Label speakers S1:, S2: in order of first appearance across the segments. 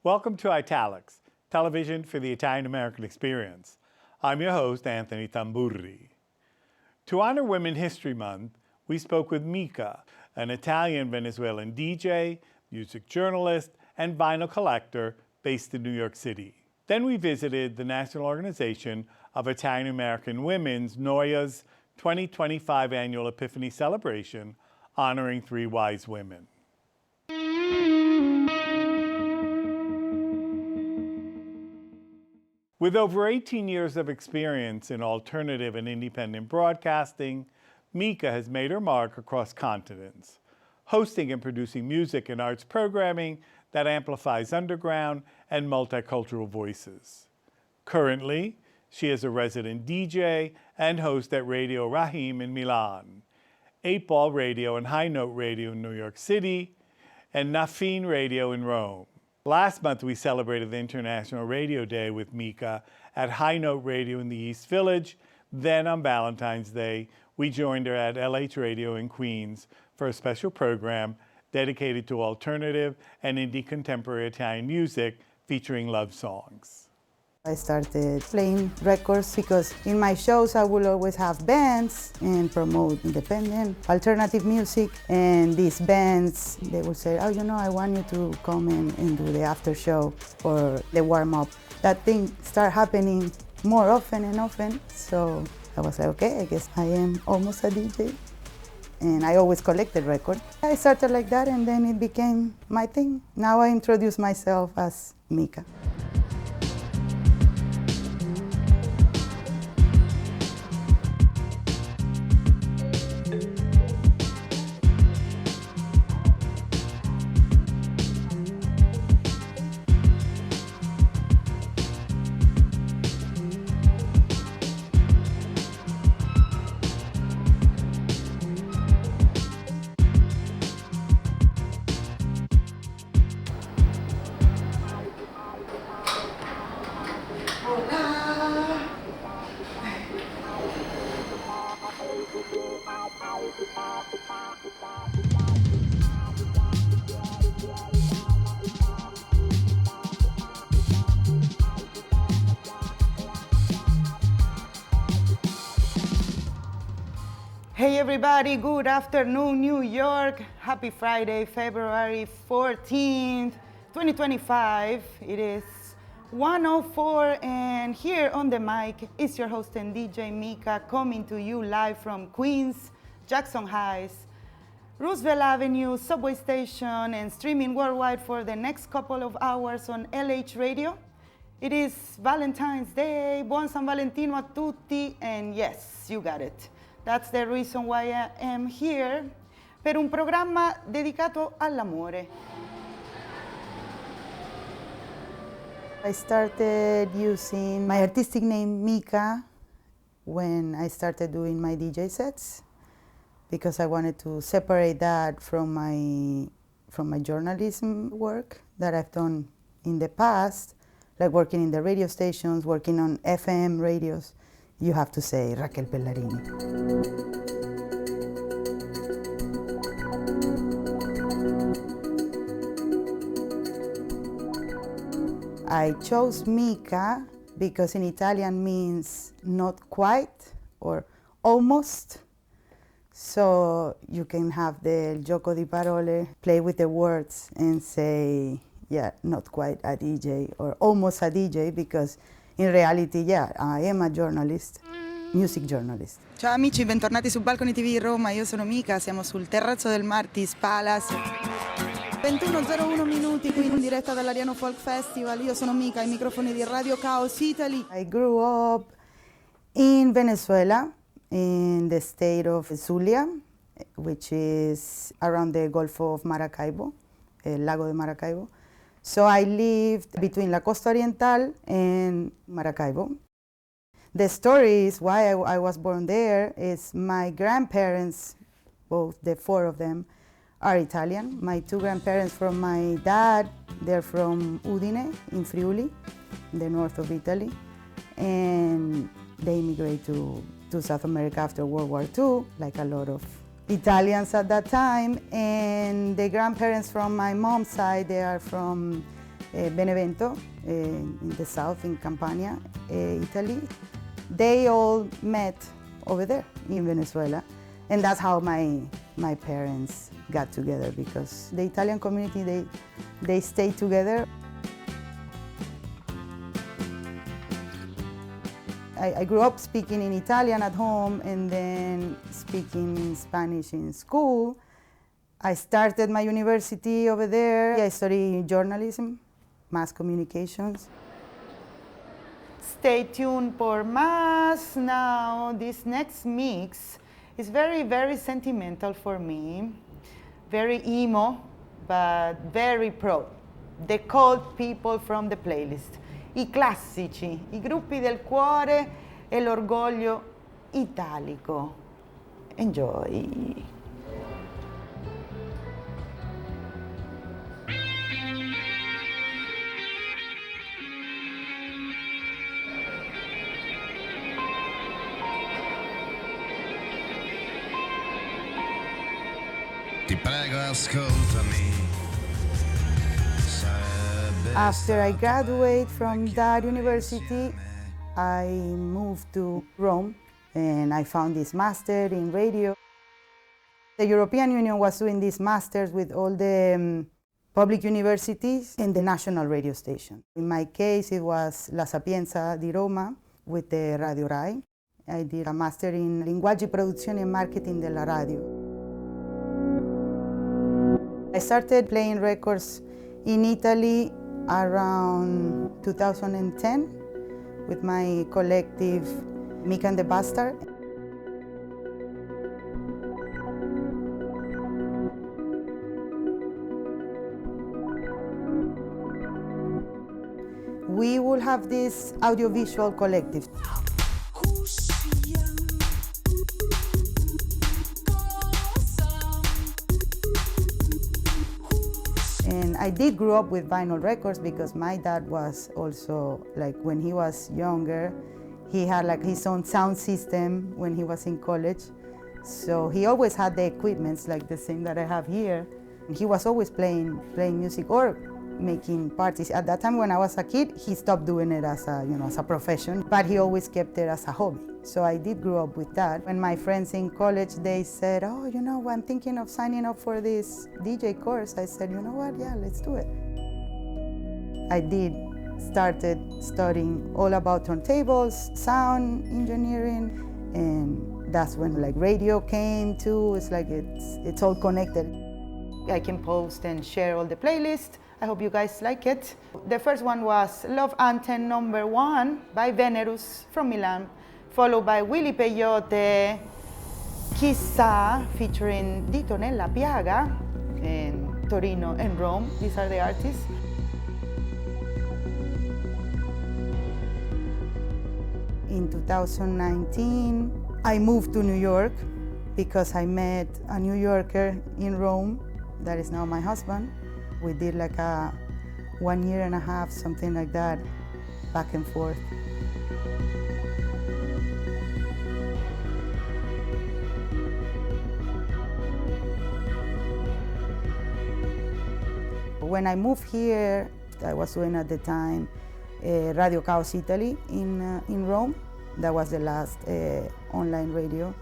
S1: Welcome to Italics, television for the Italian-American experience. I'm your host, Anthony Tamburri. To honor Women History Month, we spoke with Mica, an Italian Venezuelan DJ, music journalist, and vinyl collector based in New York City. Then we visited the National Organization of Italian-American Women's, NOIAW's 2025 Annual Epiphany Celebration, honoring 3 wise women. With over 18 years of experience in alternative and independent broadcasting, Mica has made her mark across continents, hosting and producing music and arts programming that amplifies underground and multicultural voices. Currently, she is a resident DJ and host at Radio Rahim in Milan, 8-Ball Radio and High Note Radio in New York City, and Nafin Radio in Rome. Last month, we celebrated the International Radio Day with Mica at High Note Radio in the East Village. Then on Valentine's Day, we joined her at LH Radio in Queens for a special program dedicated to alternative and indie contemporary Italian music featuring love songs.
S2: I started playing records because in my shows I will always have bands and promote independent alternative music, and these bands, they will say, oh, you know, I want you to come in and do the after show or the warm-up. That thing started happening more often and often, so I was like, okay, I guess I am almost a DJ. And I always collected records. I started like that, and then it became my thing. Now I introduce myself as Mica. Hey everybody, good afternoon, New York. Happy Friday, February 14th, 2025. It is 1:04, and here on the mic is your host and DJ Mica, coming to you live from Queens, Jackson Heights, Roosevelt Avenue, subway station, and streaming worldwide for the next couple of hours on LH Radio. It is Valentine's Day, Buon San Valentino a tutti, and yes, you got it. That's the reason why I am here, per un programma dedicato all'amore. I started using my artistic name Mica when I started doing my DJ sets, because I wanted to separate that from my journalism work that I've done in the past, like working in the radio stations, working on FM radios. You have to say Rachel Pellarini. I chose Mica because in Italian means not quite or almost. So you can have the gioco di parole, play with the words and say, yeah, not quite a DJ or almost a DJ, because in reality, yeah, I am a journalist, music journalist.
S3: Ciao amici, bentornati su CUNY TV Roma, io sono Mica, siamo sul terrazzo del Martis Palace. 21:01 minuti qui in diretta dall'Ariano Folk Festival, io sono Mica, ai microfoni di Radio Chaos Italy.
S2: I grew up in Venezuela, in the state of Zulia, which is around the Gulf of Maracaibo, el Lago de Maracaibo. So I lived between La Costa Oriental and Maracaibo. The story is why I was born there is my grandparents, both the 4 of them, are Italian. My 2 grandparents from my dad, they're from Udine in Friuli, in the north of Italy. And they immigrated to South America after World War II, like a lot of Italians at that time. And the grandparents from my mom's side, they are from Benevento, in the south, in Campania, Italy. They all met over there in Venezuela. And that's how my parents got together, because the Italian community, they stayed together. I grew up speaking in Italian at home and then speaking Spanish in school. I started my university over there. I studied journalism, mass communications. Stay tuned for más. Now, this next mix is very, very sentimental for me. Very emo, but very pro. The cult people from the playlist. I classici, i gruppi del cuore e l'orgoglio italico. Enjoy!
S4: Ti prego, ascoltami.
S2: After I graduated from that university, I moved to Rome and I found this master in radio. The European Union was doing these masters with all the public universities and the national radio station. In my case, it was La Sapienza di Roma with the Radio Rai. I did a master in Linguaggi, Produzione e Marketing della Radio. I started playing records in Italy around 2010 with my collective Mica and the Bastard. We will have this audiovisual collective. And I did grow up with vinyl records because my dad was also, like, when he was younger, he had like his own sound system when he was in college. So he always had the equipments like the same that I have here. And he was always playing music or making parties. At that time when I was a kid, he stopped doing it as a profession, but he always kept it as a hobby. So I did grow up with that. When my friends in college, they said, oh, I'm thinking of signing up for this DJ course. I said, you know what, yeah, let's do it. I started studying all about turntables, sound engineering, and that's when like radio came too. It's like it's all connected. I can post and share all the playlists. I hope you guys like it. The first one was Love Anthem #1 by Venerus from Milan, followed by Willy Peyote, Chissà featuring Dito Nella Piaga in Torino and Rome. These are the artists. In 2019, I moved to New York because I met a New Yorker in Rome that is now my husband. We did like a 1.5 years, something like that, back and forth. When I moved here, I was doing at the time Radio Chaos Italy in Rome. That was the last online radio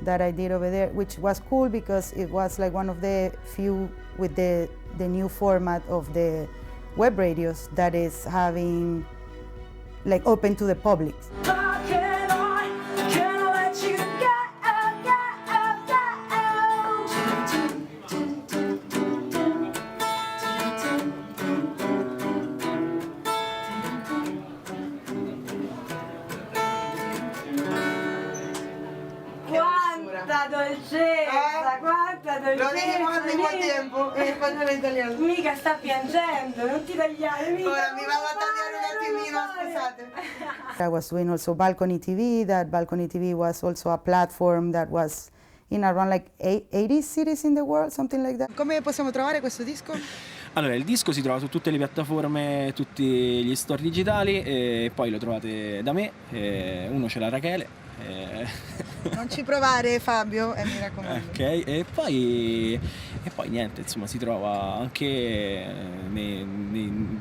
S2: that I did over there, which was cool because it was like one of the few with the new format of the web radios that is having like open to the public.
S3: Quanta dolcezza! Lo dico quando ho tempo e spagnolo e italiano. Mica sta piangendo, non ti tagliare, mica. Ora mi vado a tagliare un attimino, scusate.
S2: I was doing also Balcony TV. That Balcony TV was also a platform that was in around like 80 cities in the world, something like that.
S3: Come possiamo trovare questo disco?
S5: Allora, il disco si trova su tutte le piattaforme, tutti gli store digitali e poi lo trovate da me, uno c'è la Raquel.
S3: Non ci provare Fabio, mi raccomando.
S5: Ok, e poi niente, insomma, si trova anche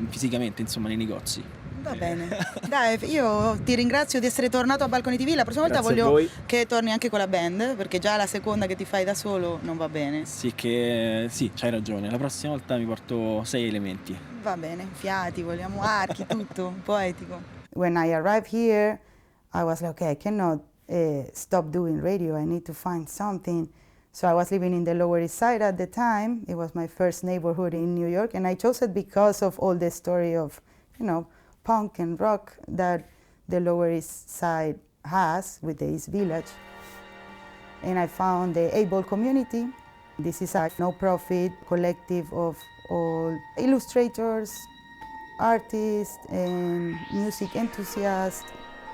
S5: fisicamente, insomma, nei negozi.
S3: Va bene. Dai, io ti ringrazio di essere tornato a Balconi TV. La prossima volta
S5: Grazie a
S3: voglio
S5: voi.
S3: che torni anche con la band, perché già la seconda che ti fai da solo non va bene.
S5: Sì, c'hai ragione. La prossima volta mi porto 6 elementi.
S3: Va bene, fiati, vogliamo archi, tutto, poetico.
S2: When I arrived here, I was like, okay, I cannot stop doing radio. I need to find something. So I was living in the Lower East Side at the time. It was my first neighborhood in New York, and I chose it because of all the story of, punk and rock that the Lower East Side has with the East Village. And I found the Able community. This is a no-profit collective of all illustrators, artists, and music enthusiasts,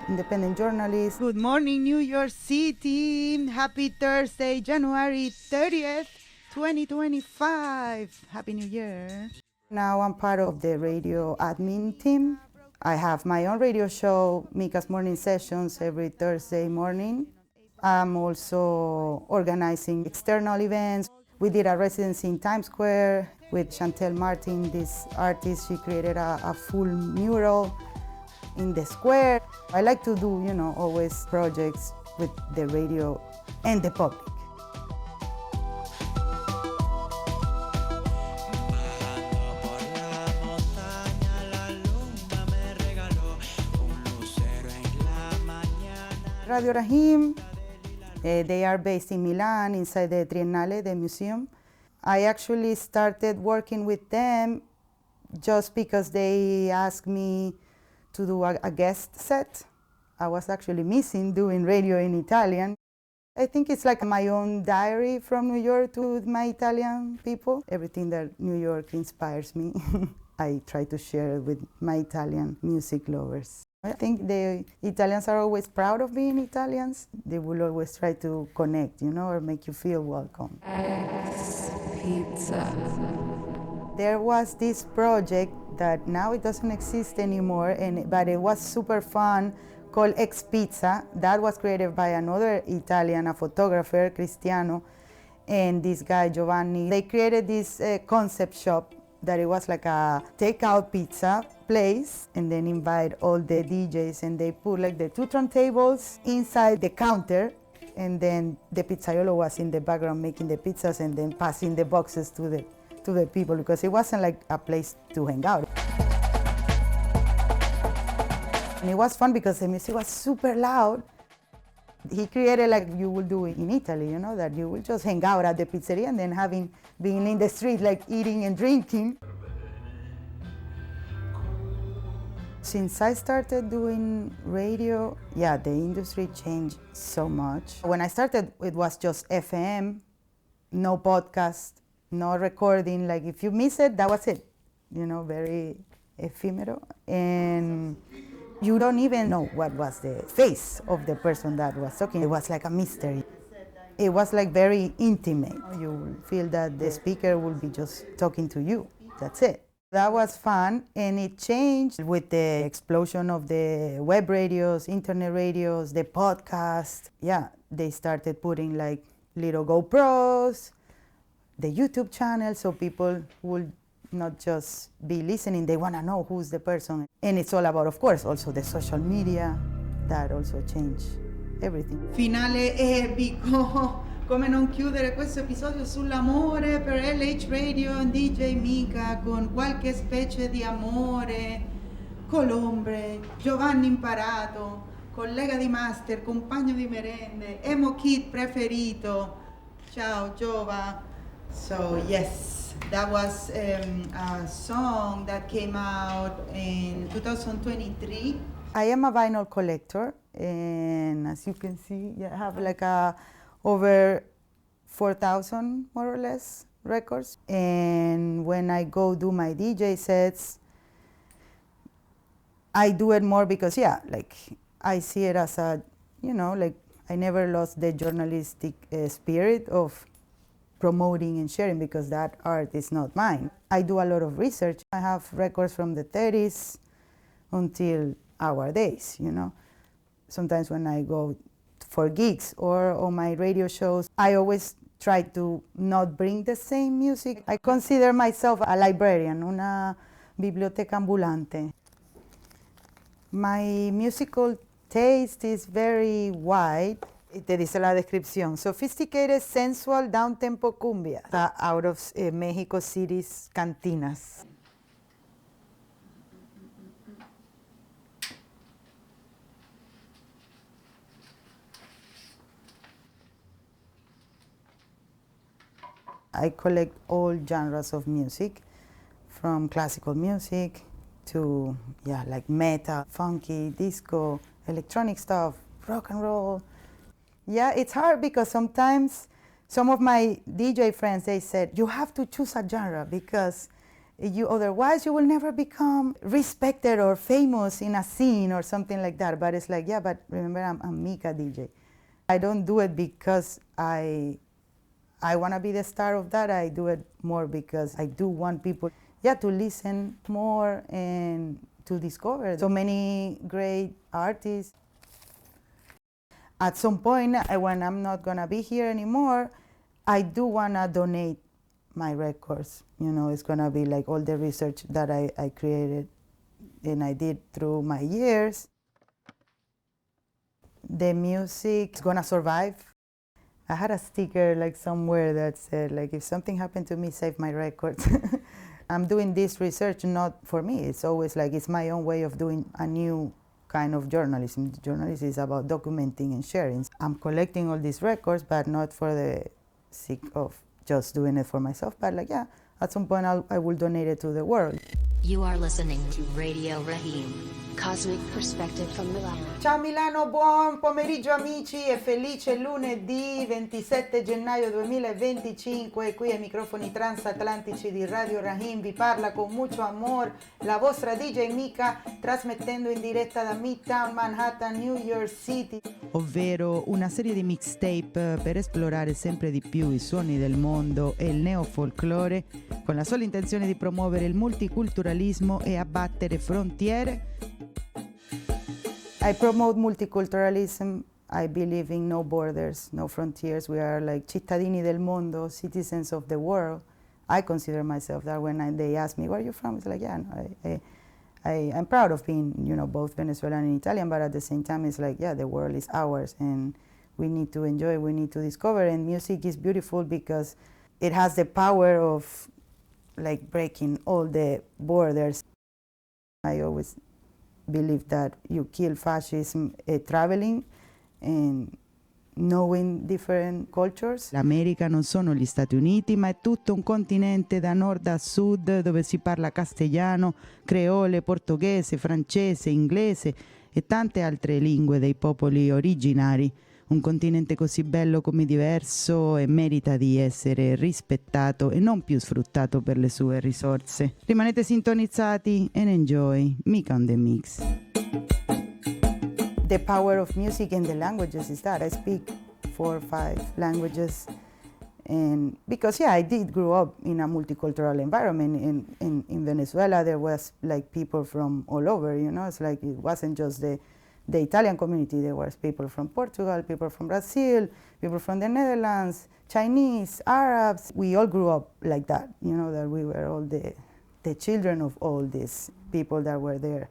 S2: independent journalists. Good morning, New York City. Happy Thursday, January 30th, 2025. Happy New Year. Now I'm part of the radio admin team. I have my own radio show, Mica's Morning Sessions, every Thursday morning. I'm also organizing external events. We did a residency in Times Square with Chantel Martin, this artist. She created a full mural in the square. I like to do, always projects with the radio and the public. Radio Rahim, they are based in Milan, inside the Triennale, the museum. I actually started working with them just because they asked me to do a guest set. I was actually missing doing radio in Italian. I think it's like my own diary from New York to my Italian people. Everything that New York inspires me, I try to share with my Italian music lovers. I think the Italians are always proud of being Italians. They will always try to connect, or make you feel welcome. Pizza. There was this project that now it doesn't exist anymore, but it was super fun, called Ex Pizza. That was created by another Italian, a photographer, Cristiano, and this guy, Giovanni. They created this concept shop that it was like a takeout pizza place, and then invite all the DJs, and they put like the 2 turntables inside the counter, and then the pizzaiolo was in the background making the pizzas and then passing the boxes to the people, because it wasn't like a place to hang out. And it was fun because the music was super loud. He created like you would do in Italy, that you would just hang out at the pizzeria and then being in the street, like eating and drinking. Since I started doing radio, the industry changed so much. When I started, it was just FM, no podcast, no recording. Like if you miss it, that was it, very ephemeral. And you don't even know what was the face of the person that was talking. It was like a mystery. It was like very intimate. You feel that the speaker will be just talking to you. That's it. That was fun, and it changed with the explosion of the web radios, internet radios, the podcast. They started putting like little GoPros, the YouTube channel, so people would not just be listening, they want to know who's the person. And it's all about, of course, also the social media. That also changed everything. Finale epico. Come non chiudere questo episodio sull'amore per LH Radio e DJ Mica con qualche specie di amore, colombre, Giovanni Imparato, collega di master, compagno di merende, emo kid preferito. Ciao Giova. So yes, that was a song that came out in 2023. I am a vinyl collector, and as you can see, I have like over 4,000 more or less records. And when I go do my DJ sets, I do it more because I see it as a, I never lost the journalistic spirit of promoting and sharing, because that art is not mine. I do a lot of research. I have records from the 30s until our days, Sometimes when I go for gigs or on my radio shows, I always try to not bring the same music. I consider myself a librarian, una biblioteca ambulante. My musical taste is very wide. Te dice la descripción. Sophisticated, sensual, down-tempo cumbia. Out of Mexico City's cantinas. I collect all genres of music, from classical music to, like metal, funky, disco, electronic stuff, rock and roll. Yeah, it's hard because sometimes some of my DJ friends, they said, you have to choose a genre because otherwise you will never become respected or famous in a scene or something like that. But it's like, yeah, but remember, I'm Mica DJ. I don't do it because I want to be the star of that. I do it more because I do want people, to listen more and to discover so many great artists. At some point, when I'm not going to be here anymore, I do want to donate my records. You know, it's going to be like all the research that I created and I did through my years. The music is going to survive. I had a sticker like somewhere that said, like, if something happened to me, save my records. I'm doing this research not for me. It's always like it's my own way of doing a new kind of journalism. Journalism is about documenting and sharing. I'm collecting all these records, but not for the sake of just doing it for myself. But like, at some point I will donate it to the world.
S6: You are listening to Radio Rahim, Cosmic Perspective from Milano.
S2: Ciao Milano, buon pomeriggio amici e felice lunedì 27 gennaio 2025. Qui ai microfoni transatlantici di Radio Rahim vi parla con mucho amor la vostra DJ Mica, trasmettendo in diretta da Midtown Manhattan, New York City.
S7: Ovvero una serie di mixtape per esplorare sempre di più i suoni del mondo e il neofolklore, con la sola intenzione di promuovere il multiculturalismo e abbattere frontiere.
S2: I promote multiculturalism. I believe in no borders, no frontiers. We are like cittadini del mondo, citizens of the world. I consider myself that. When they ask me, where are you from? It's like, I'm proud of being, both Venezuelan and Italian, but at the same time, it's like, the world is ours, and we need to enjoy, we need to discover, and music is beautiful because it has the power of, like, breaking all the borders. I always believe that you kill fascism traveling and knowing different cultures.
S7: L'America non sono gli Stati Uniti, ma è tutto un continente da nord a sud dove si parla castigliano, creole, portoghese, francese, inglese e tante altre lingue dei popoli originari. Un continente così bello come diverso e merita di essere rispettato e non più sfruttato per le sue risorse. Rimanete sintonizzati and enjoy Mica on the Mix.
S2: The power of music and the languages is that I speak 4 or 5 languages, and because I did grow up in a multicultural environment. In Venezuela there was like people from all over, it's like it wasn't just the Italian community. There was people from Portugal, people from Brazil, people from the Netherlands, Chinese, Arabs. We all grew up like that, that we were all the children of all these people that were there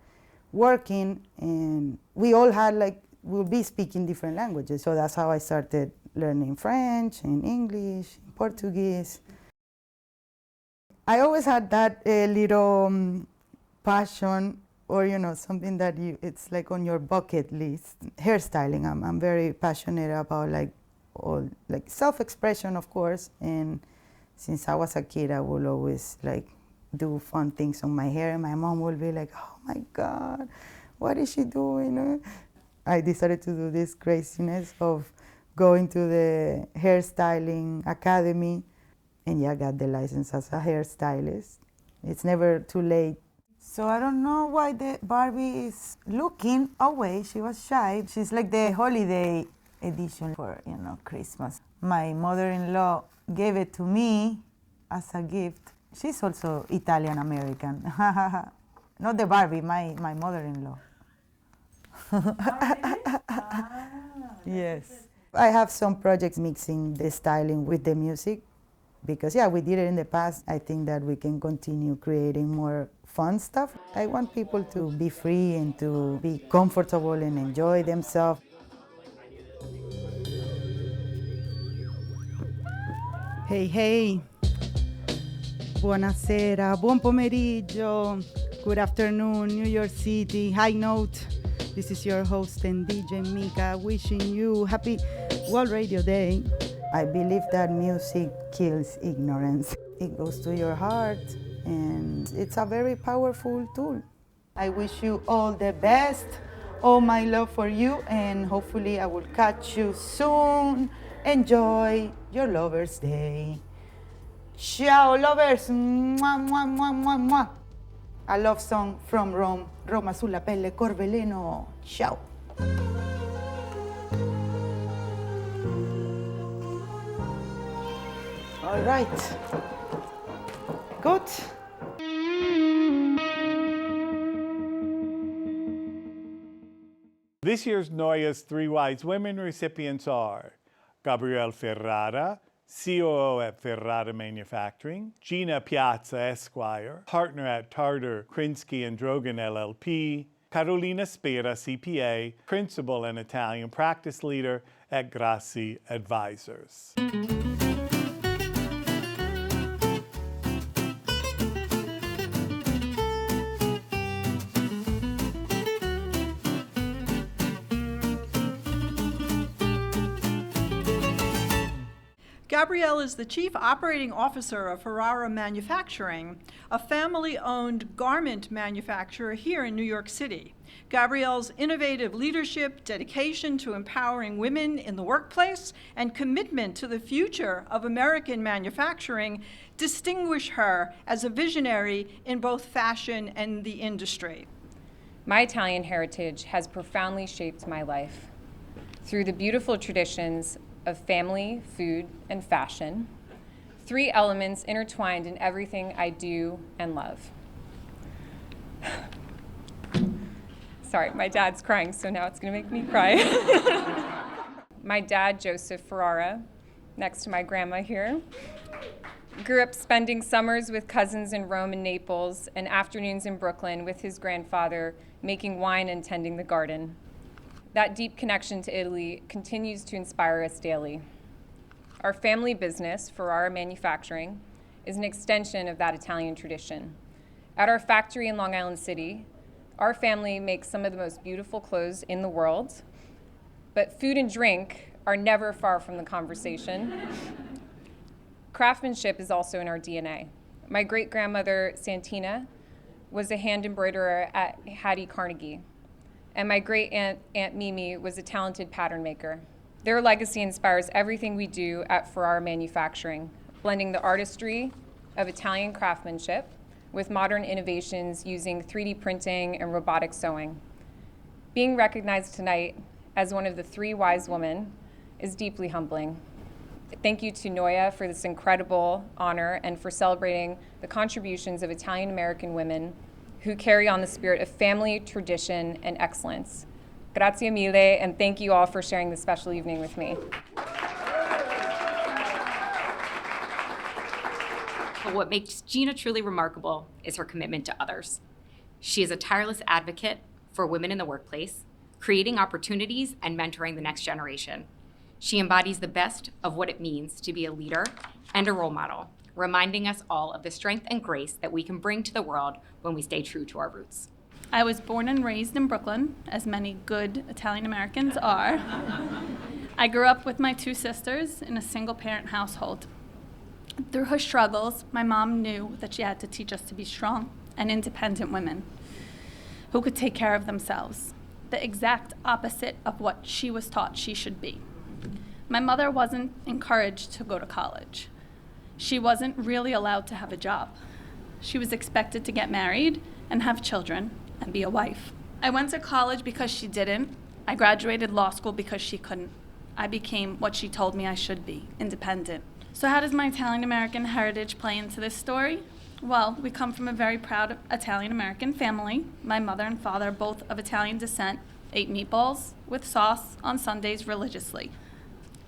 S2: working, and we all had we'll be speaking different languages. So that's how I started learning French and English, Portuguese. I always had that little passion, or something that it's like on your bucket list. Hairstyling, I'm very passionate about all self-expression, of course, and since I was a kid I would always do fun things on my hair, and my mom would be like, oh my God, what is she doing? I decided to do this craziness of going to the hairstyling academy, and I got the license as a hairstylist. It's never too late. So I don't know why the Barbie is looking away. She was shy. She's like the holiday edition for, Christmas. My mother-in-law gave it to me as a gift. She's also Italian-American. Not the Barbie, my mother-in-law. Yes. I have some projects mixing the styling with the music because, yeah, we did it in the past. I think that we can continue creating more fun stuff. I want people to be free and to be comfortable and enjoy themselves.
S7: Hey, hey. Buonasera, buon pomeriggio. Good afternoon, New York City. High note. This is your host and DJ Mica wishing you happy World Radio Day.
S2: I believe that music kills ignorance. It goes to your heart, and it's a very powerful tool. I wish you all the best, all my love for you, and hopefully I will catch you soon. Enjoy your Lover's Day. Ciao, lovers! Mwah, mwah, mwah, mwah, mwah. A love song from Rome. Roma sulla pelle, cor veleno. Ciao. All right. Good.
S1: This year's NOIAW's 3 Wise Women recipients are Gabrielle Ferrara, COO at Ferrara Manufacturing, Gina Piazza, Esquire, partner at Tarter, Krinsky and Drogin LLP, Carolina Spera, CPA, principal and Italian practice leader at Grassi Advisors.
S8: Gabrielle is the Chief Operating Officer of Ferrara Manufacturing, a family-owned garment manufacturer here in New York City. Gabrielle's innovative leadership, dedication to empowering women in the workplace, and commitment to the future of American manufacturing distinguish her as a visionary in both fashion and the industry.
S9: My Italian heritage has profoundly shaped my life. Through the beautiful traditions of family, food, and fashion, 3 elements intertwined in everything I do and love. Sorry, my dad's crying, so now it's gonna make me cry. My dad, Joseph Ferrara, next to my grandma here, grew up spending summers with cousins in Rome and Naples and afternoons in Brooklyn with his grandfather, making wine and tending the garden. That deep connection to Italy continues to inspire us daily. Our family business, Ferrara Manufacturing, is an extension of that Italian tradition. At our factory in Long Island City, our family makes some of the most beautiful clothes in the world, but food and drink are never far from the conversation. Craftsmanship is also in our DNA. My great-grandmother, Santina, was a hand embroiderer at Hattie Carnegie, and my great-aunt, Aunt Mimi, was a talented pattern maker. Their legacy inspires everything we do at Ferrara Manufacturing, blending the artistry of Italian craftsmanship with modern innovations using 3D printing and robotic sewing. Being recognized tonight as one of the 3 Wise Women is deeply humbling. Thank you to NOIAW for this incredible honor and for celebrating the contributions of Italian American women who carry on the spirit of family, tradition, and excellence. Grazie mille, and thank you all for sharing this special evening with me.
S10: What makes Gina truly remarkable is her commitment to others. She is a tireless advocate for women in the workplace, creating opportunities and mentoring the next generation. She embodies the best of what it means to be a leader and a role model, reminding us all of the strength and grace that we can bring to the world when we stay true to our roots.
S11: I was born and raised in Brooklyn, as many good Italian Americans are. I grew up with my 2 sisters in a single-parent household. Through her struggles, my mom knew that she had to teach us to be strong and independent women who could take care of themselves, the exact opposite of what she was taught she should be. My mother wasn't encouraged to go to college. She wasn't really allowed to have a job. She was expected to get married and have children and be a wife. I went to college because she didn't. I graduated law school because she couldn't. I became what she told me I should be, independent. So how does my Italian American heritage play into this story? Well, we come from a very proud Italian American family. My mother and father are both of Italian descent. ate meatballs with sauce on Sundays religiously,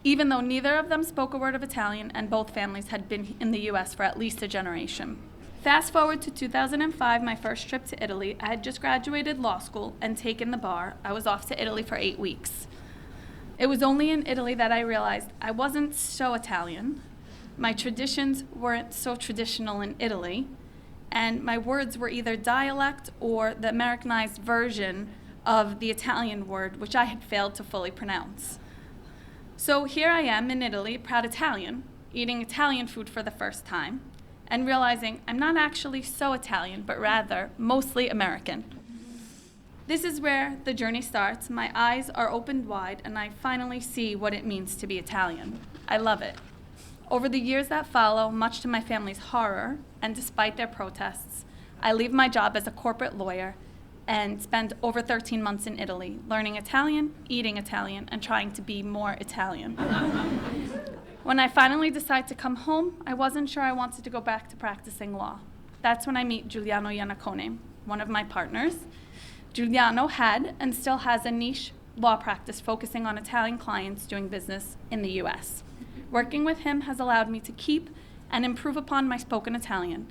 S11: even though neither of them spoke a word of Italian and both families had been in the US for at least a generation. Fast forward to 2005, my first trip to Italy. I had just graduated law school and taken the bar. I was off to Italy for 8 weeks. It was only in Italy that I realized I wasn't so Italian. My traditions weren't so traditional in Italy, and my words were either dialect or the Americanized version of the Italian word, which I had failed to fully pronounce. So here I am in Italy, proud Italian, eating Italian food for the first time, and realizing I'm not actually so Italian, but rather mostly American. This is where the journey starts. My eyes are opened wide, and I finally see what it means to be Italian. I love it. Over the years that follow, much to my family's horror, and despite their protests, I leave my job as a corporate lawyer and spend over 13 months in Italy, learning Italian, eating Italian, and trying to be more Italian. When I finally decide to come home, I wasn't sure I wanted to go back to practicing law. That's when I meet Giuliano Iannacone, one of my partners. Giuliano had and still has a niche law practice focusing on Italian clients doing business in the US. Working with him has allowed me to keep and improve upon my spoken Italian,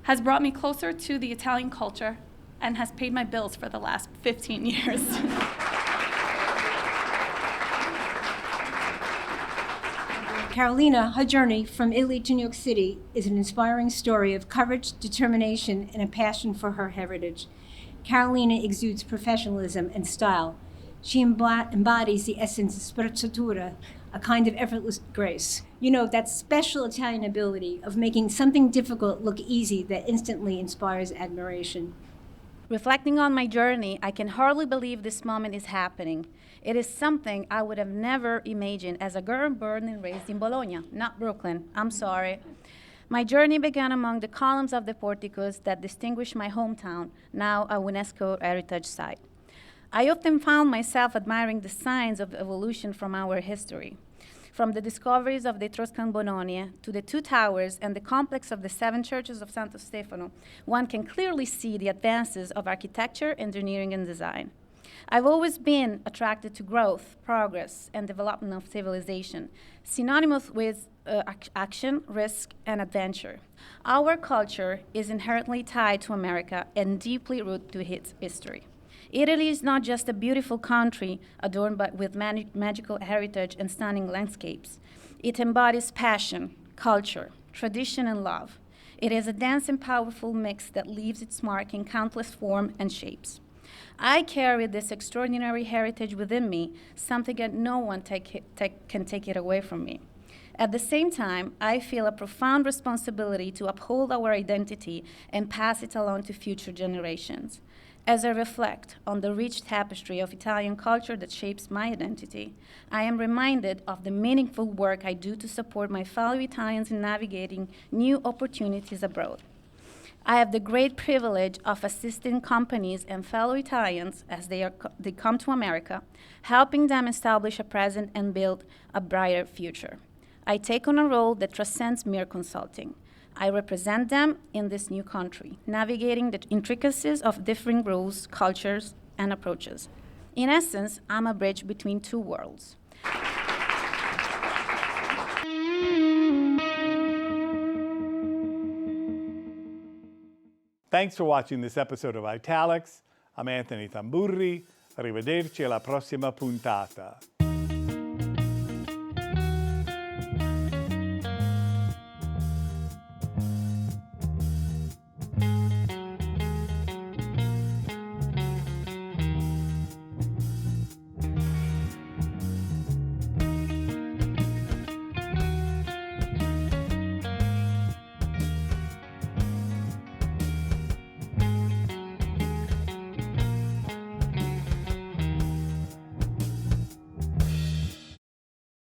S11: has brought me closer to the Italian culture, and has paid my bills for the last 15 years.
S12: Carolina, her journey from Italy to New York City is an inspiring story of courage, determination, and a passion for her heritage. Carolina exudes professionalism and style. She embodies the essence of sprezzatura, a kind of effortless grace. You know, that special Italian ability of making something difficult look easy that instantly inspires admiration.
S13: Reflecting on my journey, I can hardly believe this moment is happening. It is something I would have never imagined as a girl born and raised in Bologna, not Brooklyn. I'm sorry. My journey began among the columns of the porticos that distinguish my hometown, now a UNESCO heritage site. I often found myself admiring the signs of evolution from our history. From the discoveries of the Etruscan Bononia to the two towers and the complex of the 7 churches of Santo Stefano, one can clearly see the advances of architecture, engineering, and design. I've always been attracted to growth, progress, and development of civilization, synonymous with action, risk, and adventure. Our culture is inherently tied to America and deeply rooted to its history. Italy is not just a beautiful country adorned with magical heritage and stunning landscapes. It embodies passion, culture, tradition, and love. It is a dense and powerful mix that leaves its mark in countless forms and shapes. I carry this extraordinary heritage within me, something that no one can take it away from me. At the same time, I feel a profound responsibility to uphold our identity and pass it along to future generations. As I reflect on the rich tapestry of Italian culture that shapes my identity, I am reminded of the meaningful work I do to support my fellow Italians in navigating new opportunities abroad. I have the great privilege of assisting companies and fellow Italians as they come to America, helping them establish a present and build a brighter future. I take on a role that transcends mere consulting. I represent them in this new country, navigating the intricacies of differing rules, cultures, and approaches. In essence, I'm a bridge between two worlds.
S1: Thanks for watching this episode of Italics. I'm Anthony Tamburri. Arrivederci alla prossima puntata.